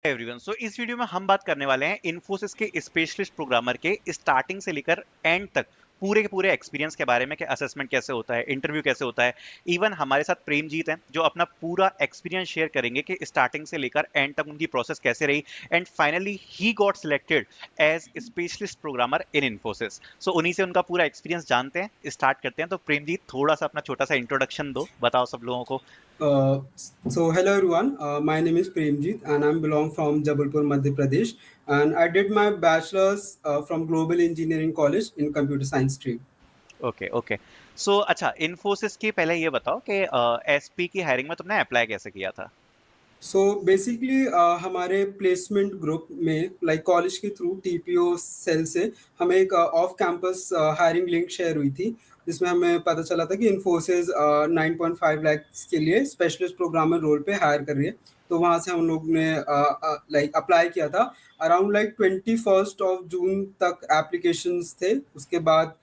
Everyone, सो इस video में हम बात करने वाले हैं इन्फोसिस के स्पेशलिस्ट प्रोग्रामर के स्टार्टिंग से लेकर एंड तक पूरे के पूरे एक्सपीरियंस के बारे में कि असेसमेंट कैसे होता है, इंटरव्यू कैसे होता है। इवन हमारे साथ प्रेमजीत हैं जो अपना पूरा एक्सपीरियंस शेयर करेंगे कि स्टार्टिंग से लेकर एंड तक उनकी प्रोसेस कैसे रही and finally he got selected as specialist programmer in Infosys. So उन्हीं से उनका पूरा एक्सपीरियंस जानते हैं, स्टार्ट करते हैं। तो प्रेमजीत, थोड़ा सा अपना छोटा सा इंट्रोडक्शन दो, बताओ सब लोगों को। Uh, so hello everyone. My name is Premjit and I'm belong from Jabalpur, Madhya Pradesh. And I did my bachelor's from Global Engineering College in Computer Science stream. Okay okay. So अच्छा, इन्फोसिस की पहले ये बताओ कि SP की hiring में तुमने apply कैसे किया था। सो बेसिकली हमारे प्लेसमेंट ग्रुप में लाइक कॉलेज के थ्रू टीपीओ सेल से हमें एक off campus hiring link share हुई थी, जिसमें हमें पता चला था कि इन्फोसिस 9.5 लाख के लिए स्पेशलिस्ट प्रोग्रामर रोल पे हायर कर रही है। तो वहाँ से हम लोग ने लाइक अप्लाई किया था। अराउंड लाइक 21 जून तक एप्लीकेशंस थे। उसके बाद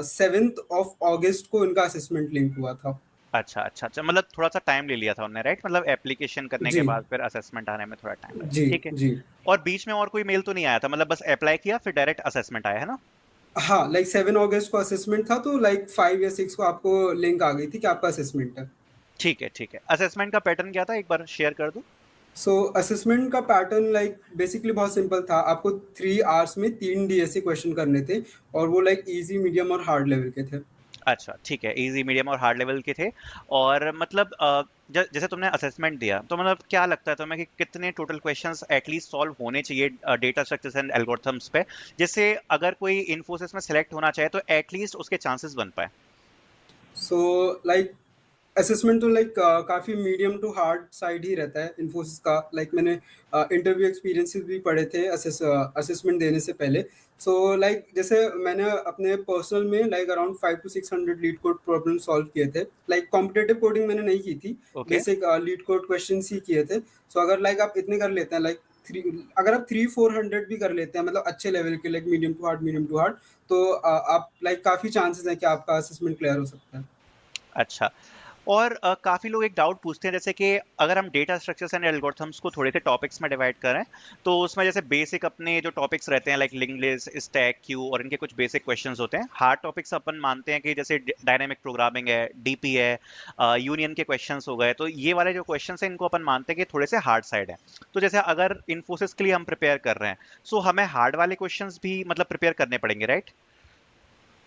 7 अगस्त को इनका असेसमेंट लिंक हुआ था। अच्छा अच्छा अच्छा, मतलब थोड़ा सा टाइम ले लिया था उन्होंने, राइट? मतलब एप्लीकेशन करने के जी बाद फिर असेसमेंट आने में थोड़ा टाइम लगा, जी ठीक है। जी। और बीच में और कोई मेल तो नहीं आया था, मतलब बस अप्लाई किया फिर डायरेक्ट असेसमेंट आया, है ना? हाँ, लाइक 7 अगस्त को असेसमेंट था, तो लाइक 5 या 6 को आपको लिंक आ गई थी कि आपका असेसमेंट है। ठीक है ठीक है। असेसमेंट का पैटर्न क्या था, एक बार शेयर कर दो। सो असेसमेंट का पैटर्न लाइक बेसिकली बहुत सिंपल था। आपको 3 आवर्स में 3 डीएसए क्वेश्चन करने थे, और वो लाइक इजी, मीडियम और हार्ड लेवल के थे। अच्छा ठीक है, इजी मीडियम और हार्ड लेवल के थे। और मतलब जैसे तुमने असेसमेंट दिया तो मतलब क्या लगता है तुम्हें कि कितने टोटल क्वेश्चंस एटलीस्ट सॉल्व होने चाहिए डेटा स्ट्रक्चर्स एंड एल्गोरिथम्स पे, जिससे अगर कोई इन्फोसिस में सेलेक्ट होना चाहे तो एटलीस्ट उसके चांसेस बन पाए। सो लाइक असेसमेंट तो लाइक काफ़ी मीडियम टू हार्ड साइड ही रहता है इन्फोसिस का। लाइक मैंने इंटरव्यू एक्सपीरियंसेस भी पढ़े थे असेसमेंट देने से पहले। सो लाइक जैसे मैंने अपने पर्सनल में like around 5 to 600 LeetCode problem solve किए थे। लाइक कॉम्पिटेटिव कोडिंग मैंने नहीं की थी, okay. Basic LeetCode question ही किए थे। सो अगर लाइक आप इतने कर लेते हैं, लाइक थ्री, अगर आप 300-400 भी कर लेते हैं, मतलब अच्छे लेवल के, लाइक मीडियम टू हार्ड, तो आप लाइक काफ़ी चांसेस हैं कि आपका असेसमेंट क्लियर हो सकता है। अच्छा। और काफी लोग एक डाउट पूछते हैं, जैसे कि अगर हम डेटा स्ट्रक्चर्स एंड एल्गोरिथम्स को थोड़े से टॉपिक्स में डिवाइड करें तो उसमें जैसे बेसिक अपने जो टॉपिक्स रहते हैं like linked list, stack, Q और इनके कुछ बेसिक क्वेश्चंस होते हैं। हार्ड टॉपिक्स अपन मानते हैं कि जैसे डायनामिक प्रोग्रामिंग है, डीपी है, यूनियन के क्वेश्चंस हो गए। तो ये वाले जो क्वेश्चंस हैं इनको अपन मानते हैं कि थोड़े से हार्ड साइड है। तो जैसे अगर इन्फोसिस के लिए हम प्रिपेयर कर रहे हैं, सो हमें हार्ड वाले क्वेश्चंस भी मतलब प्रिपेयर करने पड़ेंगे, राइट?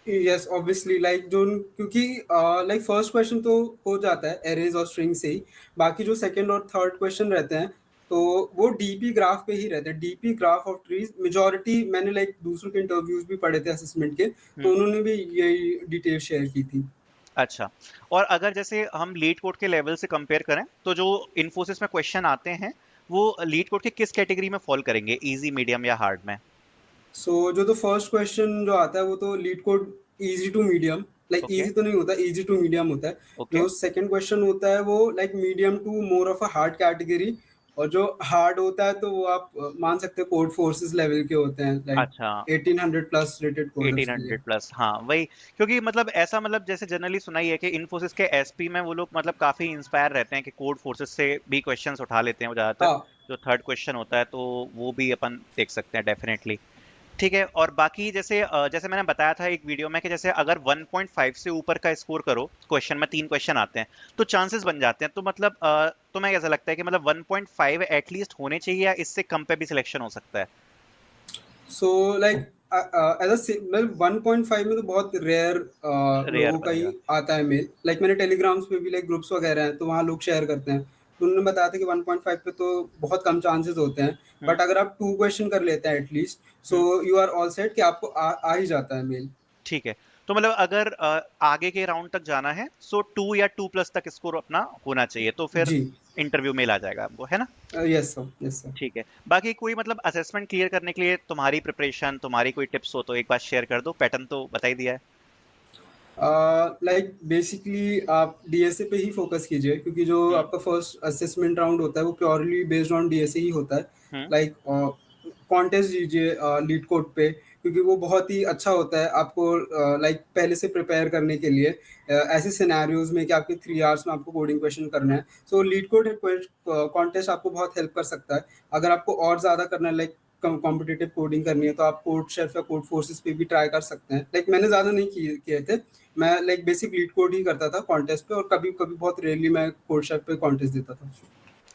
यस ऑब्वियसली, लाइक जो, क्योंकि लाइक फर्स्ट क्वेश्चन तो हो जाता है एरेज और स्ट्रिंग से ही। बाकी जो सेकंड और थर्ड क्वेश्चन रहते हैं, तो वो डीपी ग्राफ पे ही रहते हैं। DP graph of trees majority, मैंने लाइक दूसरों के इंटरव्यूज भी पढ़े थे असेसमेंट के, तो उन्होंने भी यही डिटेल शेयर की थी। अच्छा। और अगर जैसे हम लीड कोड के लेवल से कंपेयर करें तो जो इन्फोसिस में क्वेश्चन आते हैं वो लीड कोड के किस कैटेगरी में फॉल करेंगे, इजी, मीडियम या हार्ड में? सो जो तो फर्स्ट क्वेश्चन जो आता है वो तो LeetCode easy to medium, like okay easy तो नहीं होता, इजी टू मीडियम होता है। ओके। जो सेकंड क्वेश्चन होता है वो like medium to more of a hard category. और जो हार्ड होता है तो वो आप मान सकते हो कोड फोर्सेस लेवल के होते हैं, लाइक अच्छा। 1800 प्लस रेटेड कोड है उसके लिए। 1800 प्लस, हाँ वही। क्योंकि मतलब ऐसा, मतलब जैसे जनरली सुना ही है कि इन्फोसिस के एसपी में वो लोग मतलब काफी इंस्पायर रहते हैं कि कोड फोर्सेस से भी क्वेश्चंस उठा लेते हैं वो ज्यादातर। हाँ, जो थर्ड क्वेश्चन होता है तो वो भी अपन देख सकते हैं डेफिनेटली। ठीक है। और बाकी जैसे जैसे मैंने बताया था एक वीडियो में कि जैसे अगर 1.5 से ऊपर का स्कोर करो, क्वेश्चन में 3 क्वेश्चन आते हैं तो चांसेस बन जाते हैं। तो मतलब तुम्हें कैसा लगता है कि मतलब 1.5 एटलीस्ट होने चाहिए या इससे कम पे भी सिलेक्शन हो सकता है? सो लाइक एज अ 1.5 में तो बहुत रेयर रेयर लोगों का ही बनेगा। आता है मेल। लाइक मैंने टेलीग्राम्स पे भी लाइक ग्रुप्स वगैरह हैं, तो वहाँ लोग शेयर करते हैं, तो उन्होंने बताया था कि 1.5 पे तो बहुत कम चांसेस होते हैं। हम्म बट अगर आप 2 क्वेश्चन कर लेते हैं at least, so hmm. You are all set कि आपको आ ही जाता है मेल। ठीक है। तो मतलब अगर आगे के राउंड तक जाना है सो 2 या 2+ तक स्कोर अपना होना चाहिए, तो फिर जी। इंटरव्यू मेल आ जाएगा हमको, है ना? Yes sir, yes sir. ठीक है। बाकी कोई मतलब असेसमेंट क्लियर करने के लिए तुम्हारी प्रिपरेशन, तुम्हारी कोई टिप्स हो तो एक बार शेयर कर दो। पैटर्न तो बता ही दिया है। लाइक बेसिकली आप डीएसए पे ही फोकस कीजिए, क्योंकि जो हम्म आपका फर्स्ट असेसमेंट राउंड होता है वो प्योरली बेस्ड ऑन डीएसए ही होता है। हम्म। लाइक कॉन्टेस्ट दीजिए लीड कोड पे, क्योंकि वो बहुत ही अच्छा होता है आपको लाइक पहले से प्रिपेयर करने के लिए ऐसे सिनेरियोज में कि आपके 3 आवर्स में आपको कोडिंग क्वेश्चन करना है। सो लीड कोड कॉन्टेस्ट आपको बहुत हेल्प कर सकता है। अगर आपको और ज़्यादा करना है लाइक कॉम्पिटिटिव कोडिंग करनी है तो आप कोड शेफ या कोड फोर्सेस पे भी ट्राई कर सकते हैं। लाइक मैंने ज़्यादा नहीं किए थे, मैं लाइक बेसिक लीड कोड ही करता था कॉन्टेस्ट पे, और कभी कभी बहुत रेयरली मैं कोड शेफ पे कॉन्टेस्ट देता था।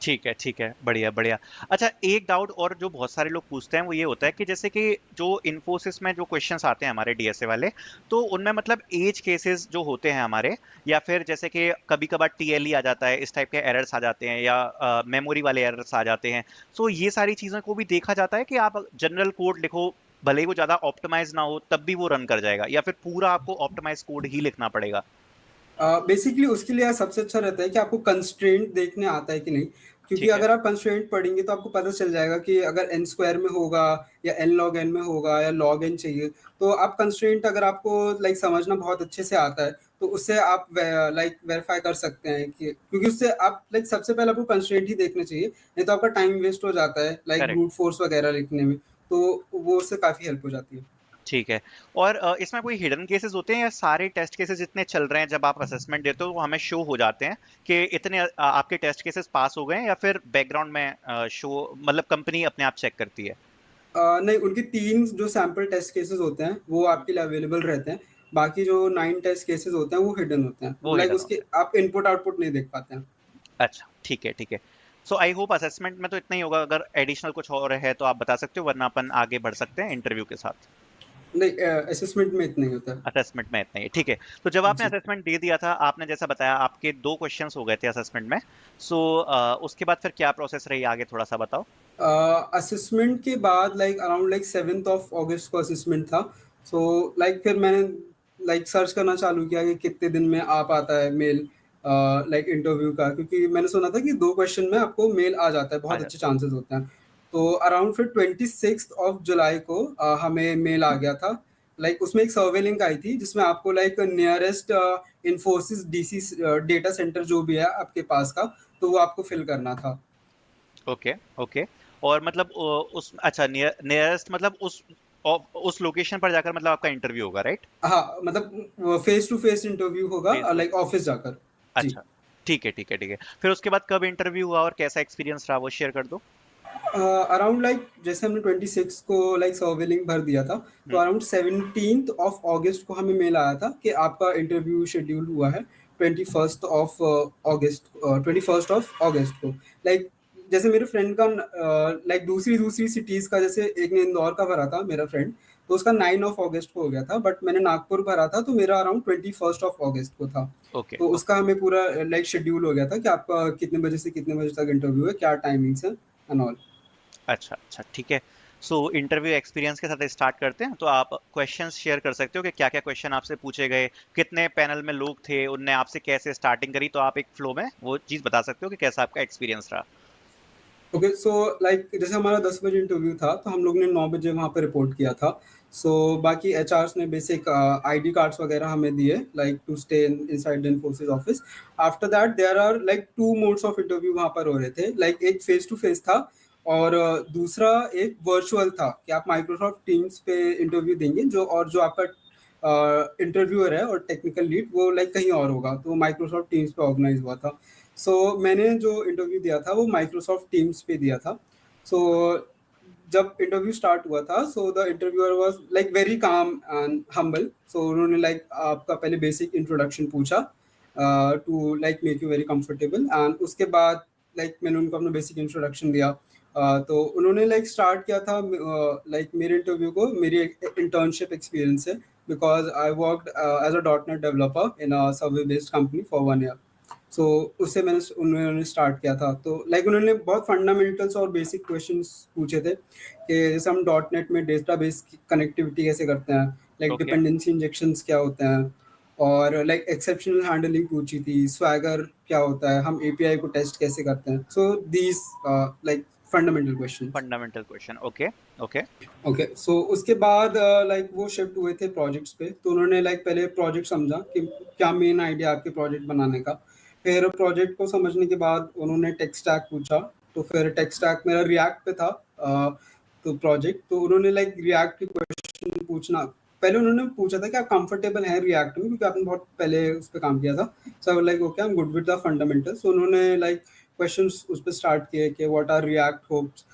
ठीक है, बढ़िया बढ़िया। अच्छा, एक डाउट और जो बहुत सारे लोग पूछते हैं वो ये होता है कि जैसे कि जो इन्फोसिस में जो क्वेश्चंस आते हैं हमारे डीएसए वाले, तो उनमें मतलब एज केसेस जो होते हैं हमारे, या फिर जैसे कि कभी कभार टीएलई आ जाता है, इस टाइप के एरर्स आ जाते हैं, या मेमोरी वाले एरर्स आ जाते हैं। सो ये सारी चीज़ों को भी देखा जाता है कि आप जनरल कोड लिखो, भले ही वो ज़्यादा ऑप्टिमाइज ना हो तब भी वो रन कर जाएगा, या फिर पूरा आपको ऑप्टिमाइज कोड ही लिखना पड़ेगा? बेसिकली उसके लिए सबसे अच्छा रहता है कि आपको कंस्ट्रेंट देखने आता है कि नहीं, क्योंकि ठीक है। अगर आप कंस्ट्रेंट पढ़ेंगे तो आपको पता चल जाएगा कि अगर एन स्क्वायर में होगा या एन लॉग एन में होगा या लॉग एन चाहिए, तो आप कंस्ट्रेंट अगर आपको लाइक समझना बहुत अच्छे से आता है तो उससे आप लाइक वेरीफाई कर सकते हैं कि, क्योंकि उससे आप लाइक सबसे पहले आपको कंस्ट्रेंट ही देखना चाहिए, नहीं तो आपका टाइम वेस्ट हो जाता है लाइक करेक्ट। ब्रूट फोर्स वगैरह लिखने में, तो वो उससे काफ़ी हेल्प हो जाती है। ठीक है। और इसमें कोई हिडन केसेस होते हैं, या सारे टेस्ट केसेस जितने चल रहे हैं जब आप असेसमेंट देते हो वो हमें शो हो जाते हैं कि इतने आपके टेस्ट केसेस पास हो गए हैं, या फिर बैकग्राउंड में शो, मतलब कंपनी अपने आप चेक करती है? नहीं, उनके 3 जो सैंपल टेस्ट केसेस होते हैं, वो आपके लिए अवेलेबल रहते हैं। बाकी जो 9 टेस्ट केसेस होते हैं, वो हिडन होते हैं। वो लाइक हिडन उसके होते आप इनपुट-आउटपुट नहीं देख पाते हैं। हैं। अच्छा, ठीक है ठीक है। सो आई होप असेसमेंट में तो इतना ही होगा, अगर एडिशनल कुछ और है तो आप बता सकते हो, वरना अपन आगे बढ़ सकते हैं इंटरव्यू के साथ। नहीं, असेसमेंट में इतना ही होता है। असेसमेंट में इतना ही, ठीक है। तो जब आपने जी। असेसमेंट दे दिया था, आपने जैसा बताया आपके 2 क्वेश्चंस हो गए थे असेसमेंट में। सो उसके बाद फिर क्या प्रोसेस रही आगे, थोड़ा सा बताओ। असेसमेंट के बाद like around like 7th of अगस्त को असेसमेंट था। सो लाइक फिर मैंने लाइक सर्च करना चालू किया कि कितने दिन में आ पाता है मेल लाइक इंटरव्यू का, क्योंकि मैंने सुना था कि 2 क्वेश्चन में आपको मेल आ जाता है, आ बहुत अच्छे जाता है। चांसेस होते हैं। तो अराउंड फिर 26th ऑफ जुलाई को हमें मेल आ गया था। लाइक उसमें एक सर्वे लिंक आई थी जिसमें आपको like nearest Infosys DC data centre जो भी है आपके पास का, तो वो आपको फिल करना था। Okay okay. और मतलब उस, अच्छा, नियरेस्ट मतलब उस लोकेशन पर जाकर मतलब आपका इंटरव्यू होगा, राइट? हाँ, मतलब फेस टू फेस इंटरव्यू होगा face to like face. Office जाकर। जी। अच्छा, ठीक है ठीक है ठीक है। फिर उसके बाद कब इंटरव्यू हुआ और कैसा एक्सपीरियंस रहा, वो शेयर कर दो। अराउंड लाइक जैसे हमने 26 को लाइक सर्वे लिंक भर दिया था, तो हम्म। अराउंड 17th ऑफ अगस्त को हमें मेल आया था कि आपका इंटरव्यू शेड्यूल हुआ है 21st ऑफ अगस्त को। लाइक जैसे मेरे फ्रेंड का लाइक दूसरी दूसरी सिटीज़ का, जैसे एक ने इंदौर का भरा था मेरा फ्रेंड, तो उसका 9 ऑफ अगस्त को हो गया था, बट मैंने नागपुर भरा था तो मेरा अराउंड 21st ऑफ अगस्त को था। ओके तो ओके। उसका हमें पूरा लाइक शेड्यूल हो गया था कि आपका कितने बजे से कितने बजे तक इंटरव्यू है, क्या टाइमिंग्स है एंड ऑल। अच्छा अच्छा, ठीक है। सो इंटरव्यू एक्सपीरियंस के साथ स्टार्ट करते हैं, तो आप क्वेश्चंस शेयर कर सकते हो कि क्या क्या क्वेश्चन आपसे पूछे गए, कितने पैनल में लोग थे, उनने आपसे कैसे स्टार्टिंग करी, तो आप एक फ्लो में वो चीज़ बता सकते हो कि कैसा आपका एक्सपीरियंस रहा। ओके, सो लाइक जैसे हमारा 10 बजे इंटरव्यू था तो हम लोग ने 9 बजे वहाँ पे रिपोर्ट किया था। सो बाकी एचआर्स ने बेसिक आईडी कार्ड्स वगैरह हमें दिए like to stay inside the Infosys office. After that there are like 2 modes of interview वहाँ पर हो रहे थे, लाइक एक फेस टू फेस था और दूसरा एक वर्चुअल था कि आप माइक्रोसॉफ्ट टीम्स पे इंटरव्यू देंगे, जो और जो आपका इंटरव्यूअर है और टेक्निकल लीड वो लाइक कहीं और होगा, तो माइक्रोसॉफ्ट टीम्स पे ऑर्गेनाइज हुआ था। सो मैंने जो इंटरव्यू दिया था वो माइक्रोसॉफ्ट टीम्स पे दिया था। सो जब इंटरव्यू स्टार्ट हुआ था, so the interviewer was like very calm and humble. So उन्होंने लाइक आपका पहले बेसिक इंट्रोडक्शन पूछा to like make you very comfortable, and उसके बाद लाइक मैंने उनको अपना बेसिक इंट्रोडक्शन दिया। तो उन्होंने लाइक स्टार्ट किया था लाइक मेरे इंटरव्यू को मेरी इंटर्नशिप एक्सपीरियंस से, because I worked as a dot net developer in a survey based company for 1 year. So उससे मैंने उन्होंने स्टार्ट किया था, तो लाइक उन्होंने बहुत फंडामेंटल्स और बेसिक क्वेश्चंस पूछे थे कि जैसे हम डॉट नेट में डेटाबेस कनेक्टिविटी कैसे करते हैं, लाइक ओके। डिपेंडेंसी इंजेक्शंस क्या होते हैं, और लाइक एक्सेप्शनल हैंडलिंग पूछी थी, स्वैगर क्या होता है, हम एपीआई को टेस्ट कैसे करते हैं। So these like fundamental questions. Fundamental question, okay okay. Okay, so उसके बाद लाइक वो शिफ्ट हुए थे प्रोजेक्ट्स पे, तो उन्होंने लाइक पहले प्रोजेक्ट समझा कि क्या मेन आइडिया आपके प्रोजेक्ट बनाने का। फिर प्रोजेक्ट को समझने के बाद उन्होंने टेक स्टैक पूछा, तो फिर टेक स्टैक मेरा रिएक्ट पे था। तो प्रोजेक्ट तो उन्होंने लाइक रिएक्ट के क्वेश्चन पूछना, पहले उन्होंने पूछा था कि आप कंफर्टेबल हैं रिएक्ट में, क्योंकि आपने बहुत पहले उस पे काम किया था। So like okay, I am good with the fundamentals. So उन्होंने लाइक क्वेश्चंस उस पे स्टार्ट किए कि what are React hooks,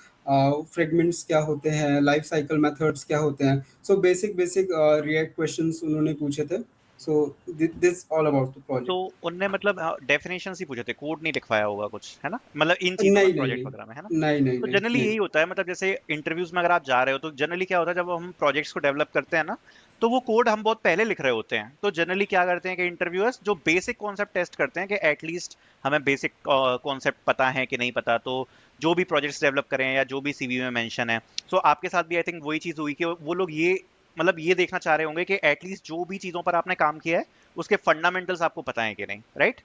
fragments क्या होते हैं, लाइफ साइकिल मेथड्स क्या होते हैं। So basic basic React questions उन्होंने पूछे थे। So this all about the to project. उनने मतलब डेफिनेशन ही पूछे थे, कोड नहीं लिखवाया होगा कुछ, है ना, मतलब इन चीजों में नहीं नहीं प्रोजेक्ट नहीं वगैरह में, है ना। नहीं नहीं तो नहीं जनरली नहीं। यही होता है, मतलब जैसे इंटरव्यूज में अगर आप जा रहे हो तो जनरली क्या होता है, जब हम प्रोजेक्ट्स को डेवलप करते हैं ना, तो वो कोड हम बहुत पहले लिख रहे होते हैं। तो जनरली क्या करते हैं कि इंटरव्यूअर्स जो बेसिक कॉन्सेप्ट टेस्ट करते हैं कि एटलीस्ट हमें बेसिक कॉन्सेप्ट पता है कि नहीं पता, तो जो भी प्रोजेक्ट्स डेवलप करें या जो भी सीवी में मेंशन है। सो आपके साथ भी आई थिंक वही चीज हुई कि वो लोग ये मतलब ये देखना चाह रहे होंगे कि एटलीस्ट जो भी चीजों पर आपने काम किया है उसके फंडामेंटल्स आपको पता है कि नहीं, right.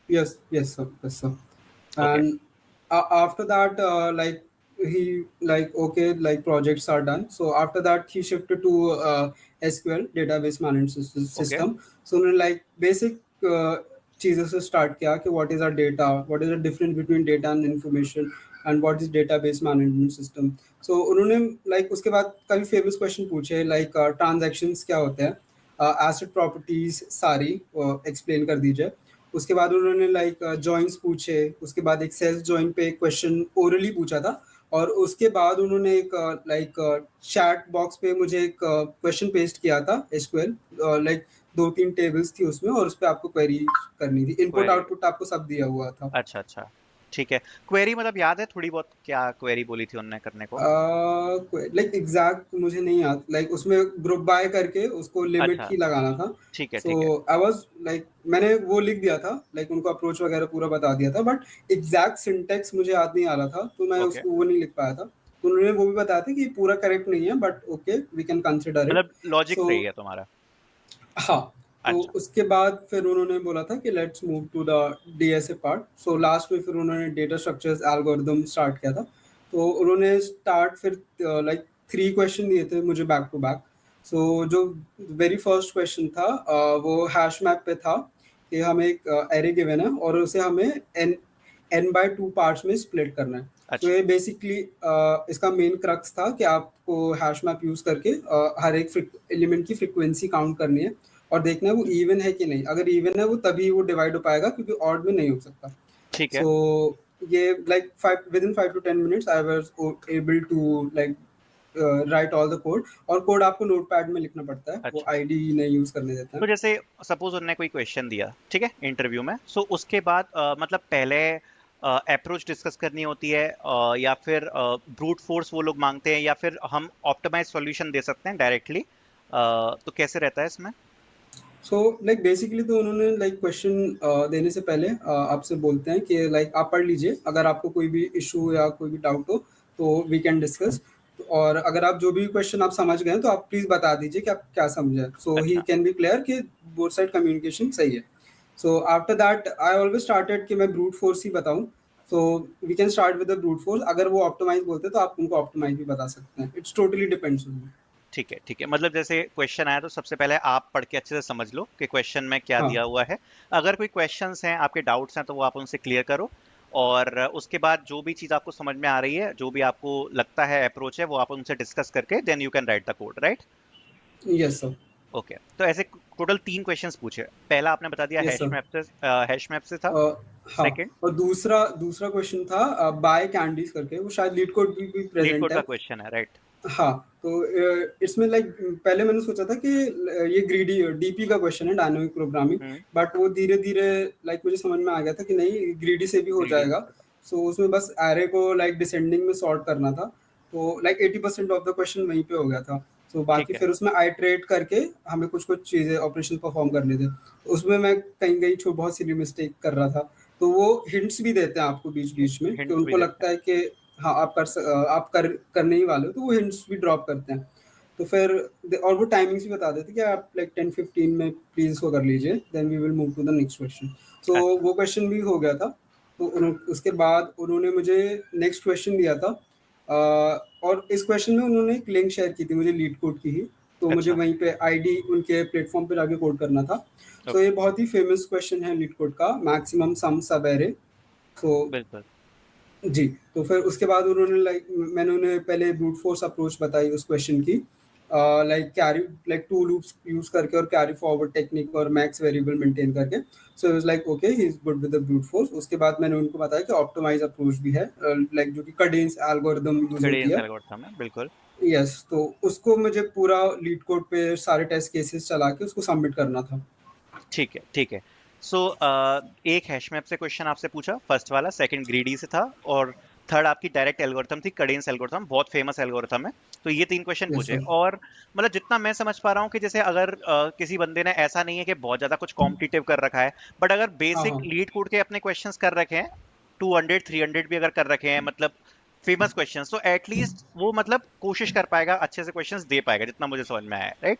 Yes, yes, sir. Yes, sir. Okay. And after that, like he like okay, like projects are done. So after that, he shifted to SQL database management okay. system. So उन्होंने like basic चीज़ों से start किया कि what is our data, what is the difference between data and information, and what is database management system. So उन्होंने like उसके बाद काफी famous question पूछे like transactions क्या होते हैं, asset properties सारी explain कर दीजिए। उसके बाद उन्होंने लाइक जॉइंस पूछे, उसके बाद एक सेल्फ जॉइन पे एक क्वेश्चन ओरली पूछा था, और उसके बाद उन्होंने एक लाइक चैट बॉक्स पे मुझे एक क्वेश्चन पेस्ट किया था एसक्यूएल, लाइक 2-3 टेबल्स थी उसमें, और उस पे आपको क्वेरी करनी थी, इनपुट क्वेरी। आउटपुट आपको सब दिया हुआ था। अच्छा अच्छा। ठीक है, क्वेरी मतलब याद है थोड़ी बहुत, क्या क्वेरी बोली थी उनने करने को। लाइक एग्जैक्ट मुझे नहीं याद, लाइक उसमें ग्रुप बाय करके उसको लिमिट अच्छा। ही लगाना था। ठीक है सो ठीक है। आई वाज लाइक मैंने वो लिख दिया था, लाइक उनको अप्रोच वगैरह पूरा बता दिया था, बट एग्जैक्ट सिंटेक्स मुझे याद नहीं आ रहा था, तो मैं ओके। उसको वो नहीं लिख पाया था। तो उन्होंने वो भी बताया था कि ये पूरा करेक्ट नहीं है, but okay we can consider it. मतलब लॉजिक सो सही है तुम्हारा। हाँ, तो अच्छा। उसके बाद फिर उन्होंने बोला था कि let's move to the DSA part. So last में फिर उन्होंने डेटा स्ट्रक्चर्स एल्गोरिदम स्टार्ट किया था। तो उन्होंने स्टार्ट फिर लाइक 3 क्वेश्चन दिए थे मुझे बैक टू बैक। सो जो वेरी फर्स्ट क्वेश्चन था वो हैश मैप पे था, कि हमें एक एरे गिवन है और उसे हमें n/2 पार्ट्स में स्प्लिट करना है। तो अच्छा। ये बेसिकली इसका मेन क्रक्स था कि आपको हैश मैप यूज करके हर एक एलिमेंट की फ्रीक्वेंसी काउंट करनी है, और देखना है वो इवन है कि नहीं। अगर इवन है वो तभी वो डिवाइड हो पाएगा, क्योंकि ऑड में नहीं हो सकता। ठीक है। सो ये like 5 within 5 to 10 minutes I was able to like write all the code. और कोड आपको नोटपैड में लिखना पड़ता है, वो अच्छा। आईडी नहीं यूज करने देते तो हैं। जैसे सपोज उन्होंने कोई क्वेश्चन दिया, ठीक है, इंटरव्यू में, सो उसके बाद मतलब पहले अप्रोच डिस्कस करनी होती है, या फिर ब्रूट फोर्स वो लोग मांगते हैं, या फिर हम ऑप्टिमाइज सॉल्यूशन दे सकते हैं डायरेक्टली, तो कैसे रहता है इसमें। सो लाइक बेसिकली तो उन्होंने लाइक क्वेश्चन देने से पहले आपसे बोलते हैं कि लाइक आप पढ़ लीजिए, अगर आपको कोई भी इशू या कोई भी डाउट हो तो वी कैन डिस्कस। और अगर आप जो भी क्वेश्चन आप समझ गए हैं तो आप प्लीज बता दीजिए कि आप क्या समझे, सो ही अच्छा। कैन बी क्लियर कि बोथ साइड कम्युनिकेशन सही है। So after that I always started कि मैं ब्रूट फोर्स ही बताऊं। So we can start with the brute force, अगर वो ऑप्टिमाइज बोलते हैं तो आप उनको ऑप्टिमाइज भी बता सकते हैं, इट्स टोटली डिपेंड्स ऑन। ठीक है ठीक है, मतलब जैसे क्वेश्चन आया तो सबसे पहले आप पढ़ के अच्छे से समझ लो कि क्वेश्चन में क्या दिया हाँ हुआ है। अगर कोई क्वेश्चंस हैं, आपके डाउट्स हैं, तो वो आप उनसे क्लियर करो। और उसके बाद जो भी चीज़ आपको समझ में आ रही है, जो भी आपको लगता है अप्रोच है, वो आप उनसे डिस्कस करके then you can write the code, right. Yes sir. Okay, तो ऐसे टोटल 3 क्वेश्चंस पूछे। पहला आपने बता दिया यस हैश सर। मैप से, हैश मैप से था। अ, हाँ, सेकंड और दूसरा दूसरा क्वेश्चन था बाय कैंडीज करके, वो शायद लीड कोड भी लीड प्रेजेंट कोड का है। क्वेश्चन है, राइट। हाँ, तो इसमें लाइक पहले मैंने सोचा था कि ये ग्रीडी डीपी का क्वेश्चन है, डायनामिक प्रोग्रामिंग। हम्म। बट वो धीरे धीरे लाइक मुझे समझ में आ गया था कि नहीं, ग्रीडी से भी हो ग्रीडी। जाएगा। सो उसमें बस एरे को लाइक डिसेंडिंग में सॉर्ट करना था। तो लाइक 80% ऑफ द क्वेश्चन वहीं पे हो गया था। सो बाकी ठीक है। फिर उसमें आइट्रेट करके हमें कुछ कुछ चीज़ें ऑपरेशन परफॉर्म करने थे, तो उसमें मैं कहीं कहीं बहुत सी मिस्टेक कर रहा था। तो वो हिंट्स भी देते हैं आपको बीच बीच में, कि हिंट्स भी उनको देते लगता हैं। है कि हाँ आप करने ही वाले हो, तो वो हिंट्स भी ड्रॉप करते हैं। तो फिर और वो टाइमिंग्स भी बता देते कि आप लाइक 10-15 में प्लीज इसको कर लीजिए, then we will move to the next question. So अच्छा। वो क्वेश्चन भी हो गया था। तो उसके बाद उन्होंने मुझे नेक्स्ट क्वेश्चन दिया था। और इस क्वेश्चन में उन्होंने एक लिंक शेयर की थी मुझे लीड कोड की ही। तो मुझे अच्छा। वहीं पे आईडी उनके प्लेटफॉर्म पे जाके कोड करना था। So okay. ये बहुत ही फेमस क्वेश्चन है लीड कोड का, मैक्सिमम सम सब एरे। सो बिल्कुल। जी, तो फिर उसके बाद उन्होंने लाइक मैंने उन्हें पहले ब्रूट फोर्स अप्रोच बताई उस क्वेश्चन की। Like carry like to loops use करके और कैरी फॉरवर्ड टेक्निक और मैक्स वेरिएबल मेंटेन करके। So is like okay he is good with the brute force. उसके बाद मैंने उनको बताया कि ऑप्टिमाइज अप्रोच भी है, लाइक जो कि कडेंस एल्गोरिदम यूज होती कैडेंस है। एल्गोरिथम है, बिल्कुल। यस, तो उसको मुझे पूरा लीड कोड पे सारे टेस्ट केसेस चला के उसको सबमिट करना था। ठीक है, ठीक है। सो एक हैशमैप से क्वेश्चन आपसे पूछा, फर्स्ट वाला, सेकंड ग्रीडी से था, और थर्ड आपकी डायरेक्ट एल्गोरिथम थी, कडेंस एल्गोरिथम, बहुत फेमस एल्गोरिथम है। तो ये 3 क्वेश्चन यस पूछे, सर। और मतलब जितना मैं समझ पा रहा हूँ कि जैसे अगर किसी बंदे ने, ऐसा नहीं है कि बहुत ज्यादा कुछ कॉम्पिटिटिव कर रखा है, बट अगर हाँ बेसिक हाँ लीड कोड के अपने क्वेश्चंस कर रखे हैं, 200 300 भी अगर कर रखे हैं, मतलब फेमस क्वेश्चंस, तो एटलीस्ट वो मतलब कोशिश कर पाएगा, अच्छे से क्वेश्चंस दे पाएगा, जितना मुझे समझ में आया, राइट?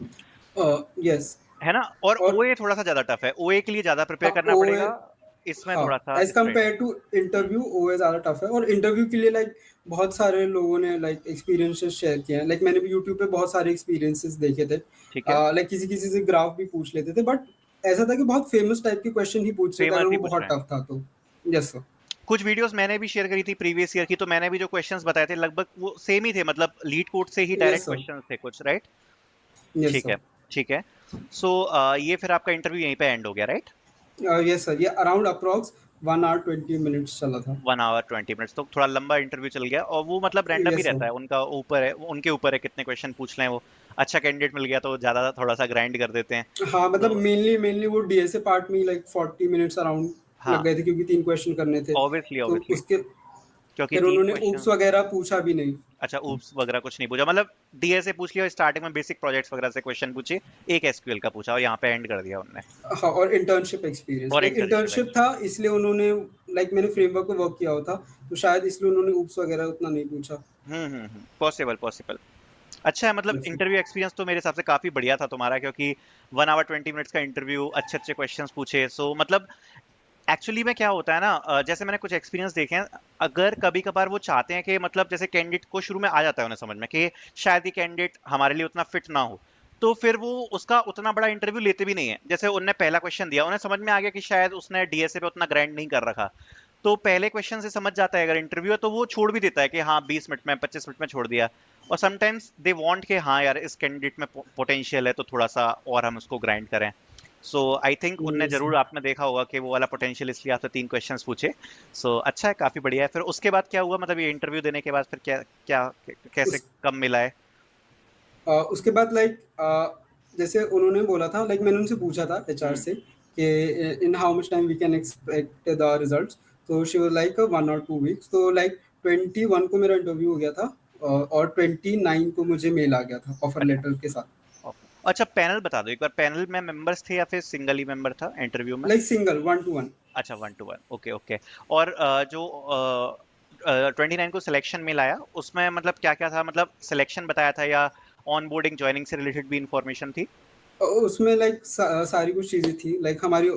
यस। है ना? और और ओए थोड़ा सा ज्यादा टफ है, ओए के लिए ज्यादा प्रिपेयर हाँ करना ओ पड़ेगा, इसमें हाँ, थोड़ा सा एज स्ट्रेट है। कम्पेयर टू इंटरव्यू ओ ए ज़्यादा टफ है। और इंटरव्यू के लिए लाइक बहुत सारे लोगों ने लाइक एक्सपीरियंसेस शेयर किए हैं। लाइक मैंने भी यूट्यूब पे बहुत सारे एक्सपीरियंसेस देखे थे। ठीक है, लाइक किसी किसी से ग्राफ भी पूछ लेते थे, बट ऐसा था कि बहुत फेमस टाइप के क्वेश्चन ही पूछ रहे थे फेमस अगर ही वो पूछ बहुत रहे हैं। टफ था तो। Yes sir. कुछ वीडियोस मैंने भी शेयर करी थी प्रीवियस ईयर की, तो मैंने भी जो क्वेश्चंस बताए थे लगभग वो सेम ही थे, मतलब लीड कोड से ही यस डायरेक्ट सर। क्वेश्चंस थे कुछ, राइट? यस ठीक है, सर। ठीक है। सो ये फिर आपका इंटरव्यू यहीं पे एंड हो गया, राइट? यस सर, ये अराउंड अप्रॉक्स 1 hour 20 minutes चला था। 1 hour 20 मिनट्स, तो थोड़ा लंबा इंटरव्यू चल गया, और वो मतलब रैंडम ही यस सर। रहता है, उनका ऊपर है, उनके ऊपर है कितने क्वेश्चन पूछ लें वो। अच्छा कैंडिडेट मिल गया तो ज्यादा थोड़ा सा ग्राइंड कर देते हैं। हाँ मतलब तो मेनली मेनली वो डीएसए पार्ट में लाइक 40 मिनट्स अराउंड लग हाँ, गए थे, क्योंकि 3 क्वेश्चन करने थे। ऑब्वियसली तो ऑब्वियसली, उसके क्योंकि फिर तीन उन्होंने ऊप्स क्वेश्चन। वगैरह पूछा भी नहीं। अच्छा, ऊप्स वगैरह कुछ नहीं पूछा, मतलब डीएसए पूछ लिया, स्टार्टिंग में बेसिक प्रोजेक्ट्स वगैरह से क्वेश्चन पूछे, एक एसक्यूएल का पूछा, और यहाँ पे एंड कर दिया उनने। हाँ, और इंटर्नशिप एक्सपीरियंस और लाइक इंटर्नशिप इंटर्नशिप था इसलिए उन्होंने लाइक मैंने फ्रेमवर्क पे वर्क किया हुआ था, तो शायद इसलिए उन्होंने ऊप्स वगैरह उतना नहीं पूछा। Possible possible. अच्छा है, मतलब Yes, sir. इंटरव्यू एक्सपीरियंस तो मेरे हिसाब से काफी बढ़िया था तुम्हारा, क्योंकि 1 hour 20 मिनट्स का इंटरव्यू, अच्छे अच्छे क्वेश्चंस पूछे, सो मतलब एक्चुअली में क्या होता है ना, जैसे मैंने कुछ एक्सपीरियंस देखे हैं, अगर कभी कभार वो चाहते हैं कि मतलब जैसे कैंडिडेट को शुरू में आ जाता है उन्हें समझ में कि शायद ये कैंडिडेट हमारे लिए उतना फिट ना हो, तो फिर वो उसका उतना बड़ा इंटरव्यू लेते भी नहीं है। जैसे उनने पहला क्वेश्चन दिया, उन्हें समझ में आ गया कि शायद उसने डीएसए पे उतना ग्राइंड नहीं कर रखा, तो पहले क्वेश्चन से समझ जाता है अगर इंटरव्यू है, तो वो छोड़ भी देता है कि हाँ 20 मिनट में 25 मिनट में छोड़ दिया। और समटाइम्स दे वांट के हाँ यार इस कैंडिडेट में पोटेंशियल है, तो थोड़ा सा और हम उसको ग्राइंड करें। सो आई थिंक उनने Yes, sir. जरूर, आपने देखा होगा कि वो वाला पोटेंशियल, इसलिए आपसे 3 क्वेश्चंस पूछे। सो अच्छा है, काफी बढ़िया है। फिर उसके बाद क्या हुआ, मतलब ये इंटरव्यू देने के बाद फिर क्या क्या, कैसे, उस कब मिला है? उसके बाद लाइक जैसे उन्होंने बोला था, लाइक मैंने उनसे पूछा था एचआर हम्म। से कि in how much time we can expect the results. तो she was like 1 or 2 weeks। तो लाइक 21 को मेरा इंटरव्यू हो गया था, और 29 को मुझे मेल आ गया था ऑफर अच्छा, लेटर के साथ। अच्छा पैनल बता दो एक बार, पैनल में मेंबर्स थे या फिर सिंगल ही मेंबर था इंटरव्यू में? Like single 1 to 1। अच्छा, 1 to 1, ओके ओके। और जो 29 को सिलेक्शन में लाया, उसमें मतलब क्या क्या था, मतलब सिलेक्शन बताया था, या ऑन बोर्डिंग ज्वाइनिंग से रिलेटेड भी इंफॉर्मेशन थी? उसमें लाइक सारी कुछ चीज़ें थी, लाइक हमारी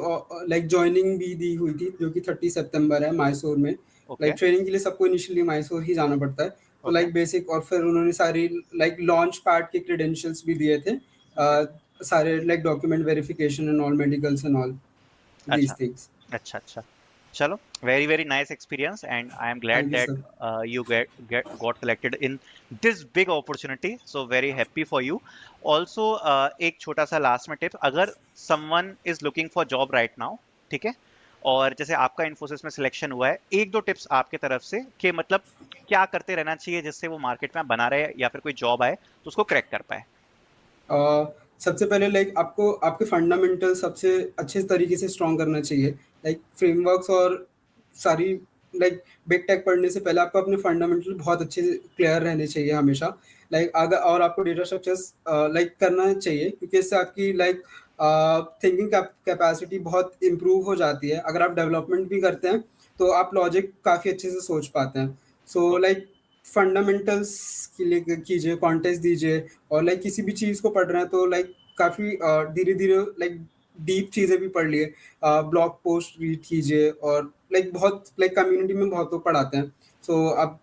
लाइक जॉइनिंग भी दी हुई थी जो कि 30 सितंबर है मैसूर में। ओके लाइक ट्रेनिंग के लिए सबको इनिशियली मैसूर ही जाना पड़ता है। तो ओके लाइक बेसिक, और फिर उन्होंने सारी लाइक लॉन्च पैड के क्रेडेंशियल्स भी दिए थे, ओके। सारे like document verification and all medicals and all अच्छा दीज थिंग्स। अच्छा अच्छा। चलो, very very nice experience, and I am glad thank you that sir. you get got selected in this big opportunity, so very happy for you also। एक छोटा सा last में tip, अगर someone is looking for job right now, ठीक है, और जैसे आपका इन्फोसिस में सिलेक्शन हुआ है, एक दो टिप्स आपके तरफ से कि मतलब क्या करते रहना चाहिए जिससे वो मार्केट में बना रहे, या फिर कोई जॉब आए तो उसको क्रैक कर पाए। सबसे पहले लाइक आपको आपके फंडामेंटल सबसे अच्छे तरीके से स्ट्रॉन्ग करना चाहिए। लाइक फ्रेमवर्क्स और सारी लाइक बिग टेक पढ़ने से पहले आपको अपने फंडामेंटल बहुत अच्छे से क्लियर रहने चाहिए हमेशा। लाइक अगर और आपको डेटा स्ट्रक्चर्स लाइक करना चाहिए, क्योंकि इससे आपकी लाइक थिंकिंग कैपेसिटी बहुत इम्प्रूव हो जाती है। अगर आप डेवलपमेंट भी करते हैं तो आप लॉजिक काफ़ी अच्छे से सोच पाते हैं। सो लाइक फंडामेंटल्स के लिए कीजिए, कॉन्टेस्ट दीजिए। और लाइक किसी भी चीज़ को पढ़ रहे हैं तो लाइक काफ़ी धीरे धीरे लाइक डीप चीज़ें भी पढ़ लिए, ब्लॉग पोस्ट रीड कीजिए, और लाइक बहुत लाइक कम्युनिटी में बहुत लोग पढ़ाते हैं। सो आप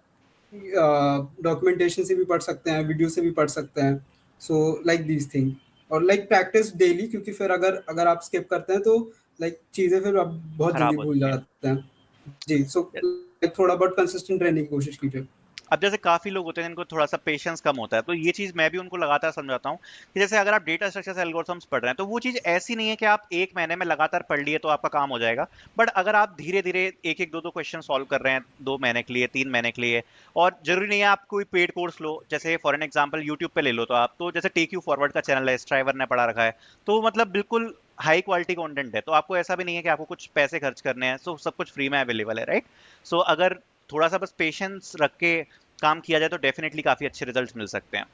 डॉक्यूमेंटेशन से भी पढ़ सकते हैं, वीडियो से भी पढ़ सकते हैं। सो लाइक दीज थिंग, और लाइक प्रैक्टिस डेली, क्योंकि फिर अगर अगर आप स्किप करते हैं तो लाइक चीज़ें फिर आप बहुत जल्दी खराब हो भूल जाती हैं। जाते हैं। जी, सो लाइक थोड़ा बहुत कंसिस्टेंट रहने की कोशिश कीजिए। अब जैसे काफी लोग होते हैं जिनको थोड़ा सा पेशेंस कम होता है, तो ये चीज मैं भी उनको लगातार समझाता हूँ कि जैसे अगर आप डेटा स्ट्रक्चर्स एल्गोरिथम्स पढ़ रहे हैं तो वो चीज ऐसी नहीं है कि आप एक महीने में लगातार पढ़ लिए तो आपका काम हो जाएगा। बट अगर आप धीरे धीरे एक एक दो दो क्वेश्चन सॉल्व कर रहे हैं 2 महीने के लिए, 3 महीने के लिए, और जरूरी नहीं है आप कोई पेड कोर्स लो, जैसे फॉर एन एग्जाम्पल यूट्यूब पे ले लो, तो आप तो जैसे टेक यू फॉरवर्ड का चैनल है, स्ट्राइवर ने पढ़ा रखा है, तो मतलब बिल्कुल हाई क्वालिटी कंटेंट है, तो आपको ऐसा भी नहीं है कि आपको कुछ पैसे खर्च करने हैं, तो सब कुछ फ्री में अवेलेबल है, राइट? सो अगर थोड़ा सा बस पेशेंस रख के काम किया जाए तो डेफिनेटली काफी अच्छे रिजल्ट्स मिल सकते हैं।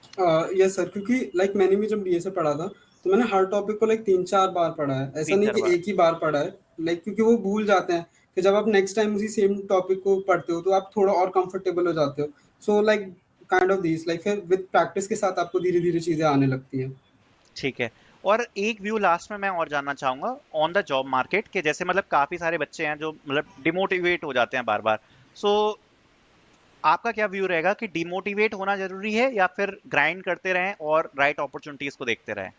यस सर, क्योंकि लाइक मैंने भी जब बीएसए पढ़ा था तो मैंने हर टॉपिक को लाइक 3-4 बार पढ़ा है, ऐसा तीन नहीं चार कि बार एक ही बार पढ़ा है। लाइक क्योंकि वो भूल जाते हैं कि जब आप नेक्स्ट टाइम उसी सेम टॉपिक को पढ़ते हो तो आप थोड़ा और कंफर्टेबल हो जाते हो। So like kind of this, like फिर विद प्रैक्टिस के साथ आपको धीरे धीरे चीजें आने लगती हैं। ठीक है। और एक व्यू लास्ट में मैं और जानना चाहूंगा ऑन द जॉब मार्केट, के जैसे मतलब काफी सारे बच्चे हैं जो मतलब डिमोटिवेट हो जाते हैं बार बार। सो आपका क्या व्यू रहेगा कि डिमोटिवेट होना जरूरी है या फिर ग्राइंड करते रहें और राइट अपॉर्चुनिटीज को देखते रहें?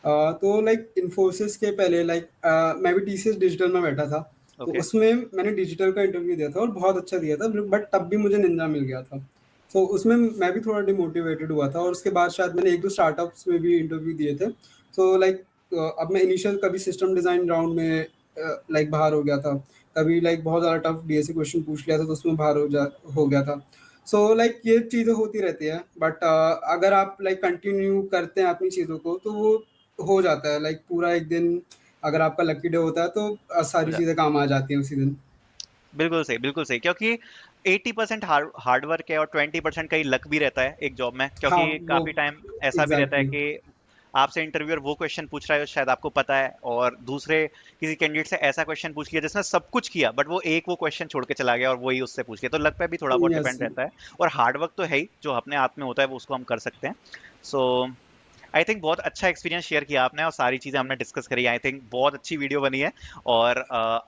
तो लाइक इन्फोसिस के पहले लाइक मैं भी टीसीएस डिजिटल में बैठा था। तो ओके। उसमें मैंने डिजिटल का इंटरव्यू दिया था और बहुत अच्छा दिया था, बट तब भी मुझे निंजा मिल गया था। तो उसमें मैं भी थोड़ा डिमोटिवेटेड हुआ था और उसके बाद शायद मैंने एक दो स्टार्टअप्स में भी इंटरव्यू दिए थे। तो लाइक अब मैं इनिशियल कभी सिस्टम डिजाइन राउंड में लाइक बाहर हो गया था, कभी लाइक बहुत ज़्यादा टफ डीएसए क्वेश्चन पूछ लिया था तो उसमें बाहर हो गया था। सो लाइक ये चीज़ें होती रहती है, बट अगर आप लाइक कंटिन्यू करते हैं अपनी चीज़ों को तो वो हो जाता है। लाइक पूरा एक दिन अगर आपका लकी डे होता है तो हो सारी जाता चीज़ें काम आ जाती हैं उसी दिन। है। बिल्कुल सही, बिल्कुल सही, क्योंकि 80% हार्ड वर्क है और 20% का ही लक भी रहता है एक जॉब में, हाँ, क्योंकि वो काफी टाइम ऐसा भी रहता है एग्ज़ैक्टली। कि आपसे इंटरव्यूअर वो क्वेश्चन पूछ रहा है जो शायद आपको पता है, और दूसरे किसी कैंडिडेट से ऐसा क्वेश्चन पूछ लिया जिसने सब कुछ किया बट वो एक वो क्वेश्चन छोड़ के चला गया और वही उससे पूछ लिया, तो लक पे भी थोड़ा बहुत यस। डिपेंड रहता है। और हार्ड वर्क तो है ही, जो अपने हाथ में होता है वो उसको हम कर सकते हैं। सो आई थिंक बहुत अच्छा एक्सपीरियंस शेयर किया आपने और सारी चीजें हमने डिस्कस करी, आई थिंक बहुत अच्छी वीडियो बनी है। और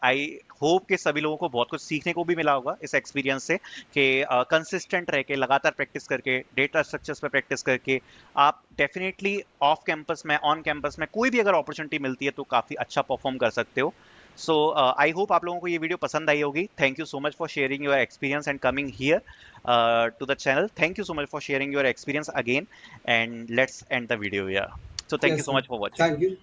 आई होप कि सभी लोगों को बहुत कुछ सीखने को भी मिला होगा इस एक्सपीरियंस से, कि कंसिस्टेंट रह के लगातार प्रैक्टिस करके डेटा स्ट्रक्चर्स पे प्रैक्टिस करके आप डेफिनेटली ऑफ कैंपस में, ऑन कैंपस में कोई भी अगर अपॉर्चुनिटी मिलती है तो काफी अच्छा परफॉर्म कर सकते हो। सो आई होप आप लोगों को ये वीडियो पसंद आई होगी। Thank you so much for sharing your experience and coming here to the channel. Thank you so much for sharing your experience again, and let's end the video here. So thank you yes so sir. much for watching. Thank you.